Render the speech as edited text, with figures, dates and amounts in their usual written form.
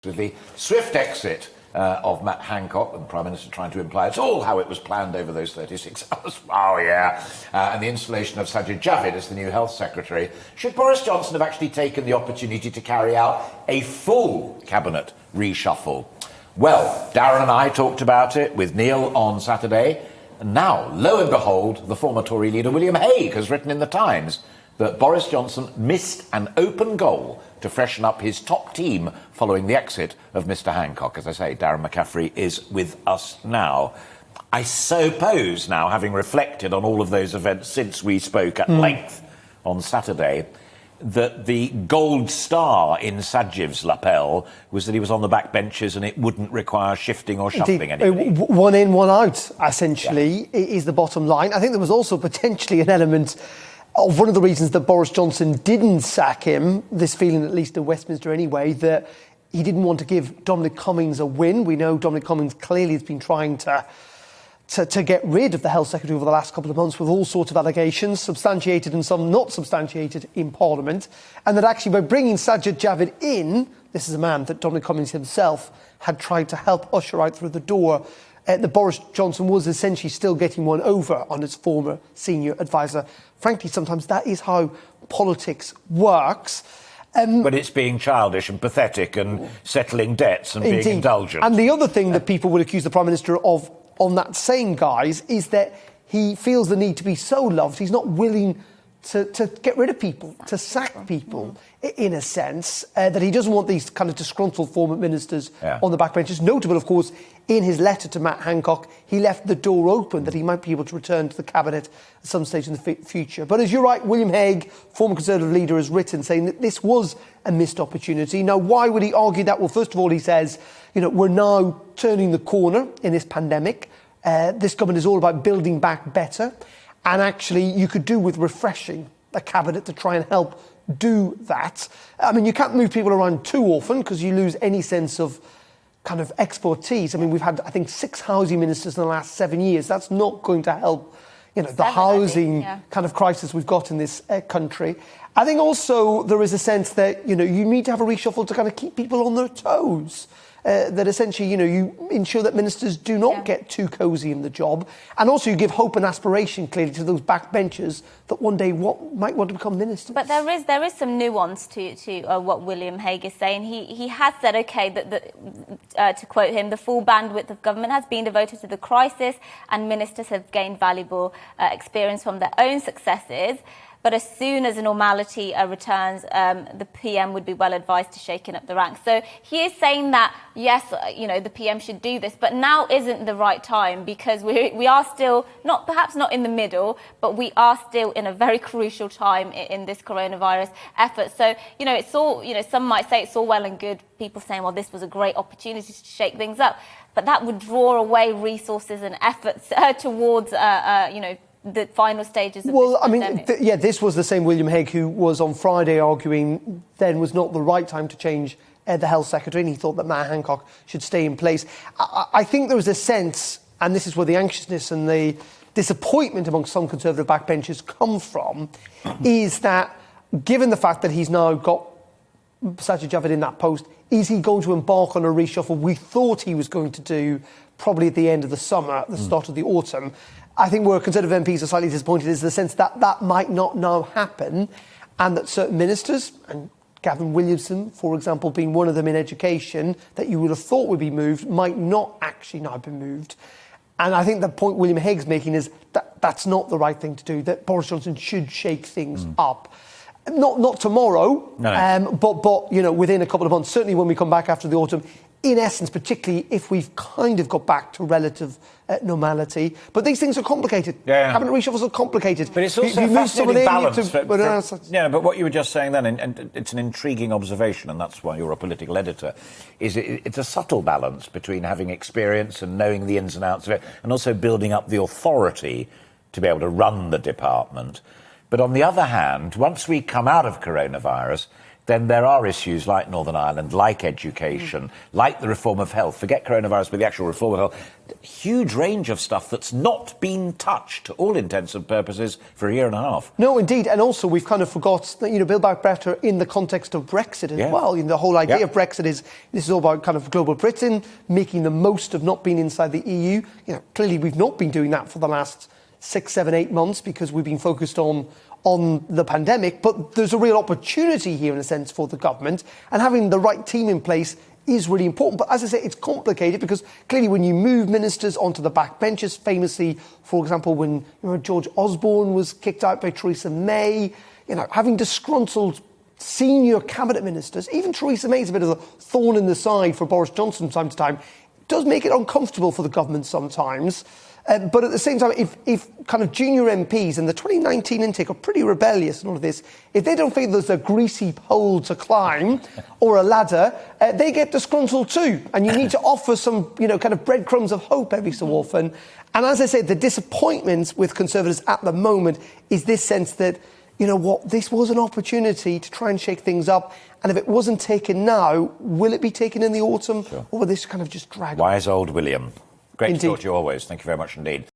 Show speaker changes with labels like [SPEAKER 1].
[SPEAKER 1] With the swift exit of Matt Hancock, and the Prime Minister trying to imply it's all how it was planned over those 36 hours. Oh, yeah. And the installation of Sajid Javid as the new Health Secretary. Should Boris Johnson have actually taken the opportunity to carry out a full cabinet reshuffle? Well, Darren and I talked about it with Neil on Saturday. And now, lo and behold, the former Tory leader William Hague has written in The Times that Boris Johnson missed an open goal to freshen up his top team following the exit of Mr. Hancock. As I say, Darren McCaffrey is with us now. I suppose now, having reflected on all of those events since we spoke at length on Saturday, that the gold star in Sajiv's lapel was that he was on the back benches and it wouldn't require shifting or shuffling anybody.
[SPEAKER 2] One in, one out, essentially, is the bottom line. I think there was also potentially an element of one of the reasons that Boris Johnson didn't sack him, this feeling, at least in Westminster anyway, that he didn't want to give Dominic Cummings a win. We know Dominic Cummings clearly has been trying to get rid of the Health Secretary over the last couple of months with all sorts of allegations, substantiated and some not substantiated in Parliament, and that actually by bringing Sajid Javid in, this is a man that Dominic Cummings himself had tried to help usher out through the door, that Boris Johnson was essentially still getting one over on his former senior advisor. Frankly, sometimes that is how politics works.
[SPEAKER 1] But it's being childish and pathetic and settling debts and being indulgent.
[SPEAKER 2] And the other thing that people would accuse the Prime Minister of on that same guise is that he feels the need to be so loved, he's not willing to get rid of people, to sack people, in a sense, that he doesn't want these kind of disgruntled former ministers on the backbenches. Notable, of course, in his letter to Matt Hancock, he left the door open that he might be able to return to the Cabinet at some stage in the future. But as you're right, William Hague, former Conservative leader, has written saying that this was a missed opportunity. Now, why would he argue that? Well, first of all, he says, we're now turning the corner in this pandemic. This government is all about building back better. And actually, you could do with refreshing the Cabinet to try and help do that. I mean, you can't move people around too often because you lose any sense of kind of expertise. I mean, we've had, I think, 6 housing ministers in the last 7 years. That's not going to help, the housing kind of crisis we've got in this country. I think also there is a sense that, you need to have a reshuffle to kind of keep people on their toes. That essentially, you ensure that ministers do not get too cosy in the job. And also you give hope and aspiration, clearly, to those backbenchers that one day might want to become ministers.
[SPEAKER 3] But there is some nuance to what William Hague is saying. He has said, OK, that to quote him, the full bandwidth of government has been devoted to the crisis and ministers have gained valuable experience from their own successes. But as soon as normality returns, the PM would be well advised to shaking up the ranks. So he is saying that, yes, the PM should do this, but now isn't the right time because we are still, perhaps not in the middle, but we are still in a very crucial time in this coronavirus effort. So, it's all, some might say it's all well and good, people saying, well, this was a great opportunity to shake things up. But that would draw away resources and efforts towards, the final stages of this pandemic.
[SPEAKER 2] This was the same William Hague who was on Friday arguing then was not the right time to change the Health Secretary, and he thought that Matt Hancock should stay in place. I think there was a sense, and this is where the anxiousness and the disappointment among some Conservative backbenchers come from, is that given the fact that he's now got Sajid Javid in that post, is he going to embark on a reshuffle we thought he was going to do probably at the end of the summer, at the start of the autumn? I think where Conservative MPs are slightly disappointed is the sense that that might not now happen and that certain ministers, and Gavin Williamson, for example, being one of them in education, that you would have thought would be moved, might not actually now be moved. And I think the point William Hague's making is that that's not the right thing to do, that Boris Johnson should shake things up. Not tomorrow, but within a couple of months, certainly when we come back after the autumn, in essence, particularly if we've kind of got back to relative normality. But these things are complicated. Cabinet reshuffles are complicated.
[SPEAKER 1] But it's also a fascinating balance. But what you were just saying then, and it's an intriguing observation, and that's why you're a political editor, is it's a subtle balance between having experience and knowing the ins and outs of it, and also building up the authority to be able to run the department. But on the other hand, once we come out of coronavirus, then there are issues like Northern Ireland, like education, like the reform of health. Forget coronavirus, but the actual reform of health. Huge range of stuff that's not been touched, to all intents and purposes, for a year and a half.
[SPEAKER 2] No, indeed. And also, we've kind of forgot that, Build Back Better in the context of Brexit as well. The whole idea of Brexit is, this is all about kind of global Britain, making the most of not being inside the EU. Clearly, we've not been doing that for the last 6, 7, 8 months because we've been focused on the pandemic. But there's a real opportunity here, in a sense, for the government. And having the right team in place is really important. But as I say, it's complicated because clearly when you move ministers onto the backbenches, famously, for example, when George Osborne was kicked out by Theresa May, having disgruntled senior cabinet ministers, even Theresa May is a bit of a thorn in the side for Boris Johnson from time to time, it does make it uncomfortable for the government sometimes. But at the same time, if kind of junior MPs and the 2019 intake are pretty rebellious in all of this, if they don't feel there's a greasy pole to climb or a ladder, they get disgruntled too. And you need to offer some, kind of breadcrumbs of hope every so often. And as I said, the disappointment with Conservatives at the moment is this sense that, this was an opportunity to try and shake things up. And if it wasn't taken now, will it be taken in the autumn? Sure. Or will this kind of just drag on?
[SPEAKER 1] Wise old William. Great
[SPEAKER 2] Indeed.
[SPEAKER 1] to talk to you always. Thank you very much indeed.